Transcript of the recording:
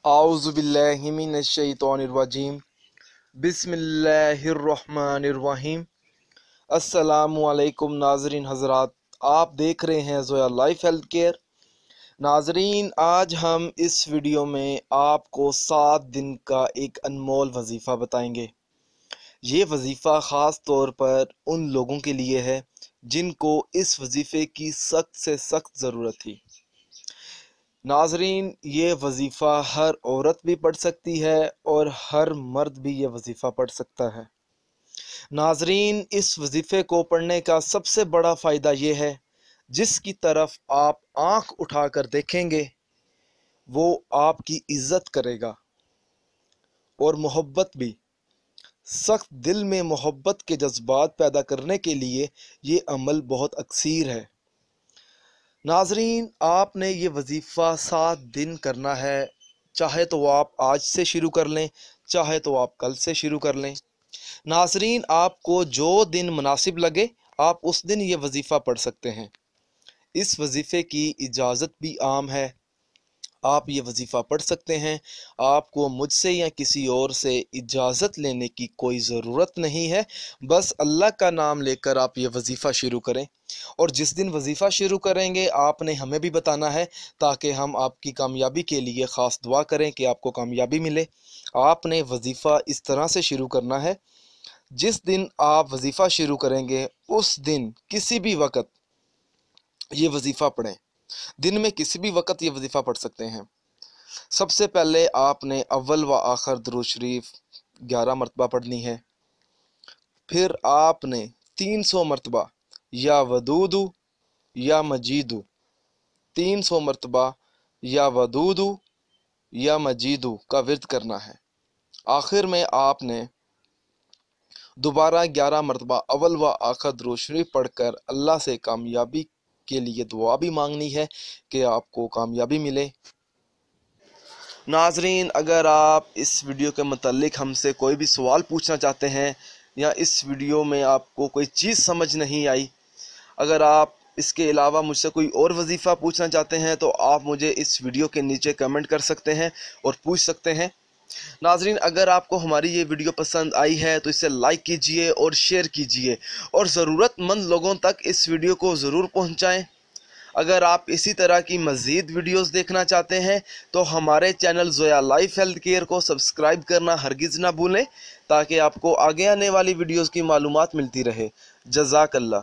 आऊज़ुबिल्लाहि मिनश्शैतानिर्रजीम बिस्मिल्लाहिर्रहमानिर्रहीम। अस्सलामु अलैकुम नाज़रीन हज़रात, आप देख रहे हैं ज़ोया लाइफ हेल्थ केयर। नाज़रीन, आज हम इस वीडियो में आपको 7 दिन का एक अनमोल वजीफ़ा बताएंगे। ये वजीफ़ा ख़ास तौर पर उन लोगों के लिए है जिनको इस वजीफ़े की सख्त से सख्त ज़रूरत थी। नाजरीन, ये वजीफ़ा हर औरत भी पढ़ सकती है और हर मर्द भी ये वजीफ़ा पढ़ सकता है। नाजरीन, इस वजीफ़े को पढ़ने का सबसे बड़ा फ़ायदा ये है, जिसकी तरफ आप आँख उठाकर देखेंगे वो आपकी इज़्ज़त करेगा और मोहब्बत भी। सख्त दिल में मोहब्बत के जज्बात पैदा करने के लिए ये अमल बहुत अक्सीर है। नाजरीन, आपने ये वजीफ़ा 7 दिन करना है। चाहे तो आप आज से शुरू कर लें, चाहे तो आप कल से शुरू कर लें। नाजरीन, आपको जो दिन मुनासिब लगे आप उस दिन ये वजीफ़ा पढ़ सकते हैं। इस वजीफ़े की इजाज़त भी आम है, आप ये वजीफ़ा पढ़ सकते हैं। आपको मुझसे या किसी और से इजाज़त लेने की कोई ज़रूरत नहीं है। बस अल्लाह का नाम लेकर आप ये वजीफ़ा शुरू करें, और जिस दिन वजीफ़ा शुरू करेंगे आपने हमें भी बताना है, ताकि हम आपकी कामयाबी के लिए ख़ास दुआ करें कि आपको कामयाबी मिले। आपने वजीफ़ा इस तरह से शुरू करना है, जिस दिन आप वजीफ़ा शुरू करेंगे उस दिन किसी भी वक़्त ये वजीफ़ा पढ़ें। दिन में किसी भी वक़्त ये वजीफ़ा पढ़ सकते हैं। सबसे पहले आपने अव्वल व आखिर दुरूद शरीफ 11 मरतबा पढ़नी है। फिर आपने 300 मरतबा या वदूदु या मजीदु, 300 मरतबा या वदूदु या मजीदु का विर्द करना है। आखिर में आपने दोबारा 11 मरतबा अव्वल व आखिर दुरूद शरीफ पढ़कर अल्लाह से कामयाबी के लिए दुआ भी मांगनी है कि आपको कामयाबी मिले। नाजरीन, अगर आप इस वीडियो के मतलब हमसे कोई भी सवाल पूछना चाहते हैं या इस वीडियो में आपको कोई चीज़ समझ नहीं आई, अगर आप इसके अलावा मुझसे कोई और वजीफ़ा पूछना चाहते हैं तो आप मुझे इस वीडियो के नीचे कमेंट कर सकते हैं और पूछ सकते हैं। नाजरीन, अगर आपको हमारी ये वीडियो पसंद आई है तो इसे लाइक कीजिए और शेयर कीजिए, और ज़रूरतमंद लोगों तक इस वीडियो को ज़रूर पहुँचाएँ। अगर आप इसी तरह की मज़ीद वीडियोस देखना चाहते हैं तो हमारे channel Zoya life health care को सब्सक्राइब करना हरगिज़ ना भूलें, ताकि आपको आगे आने वाली वीडियोस की मालूमात मिलती रहे। जज़ाकल्लाह।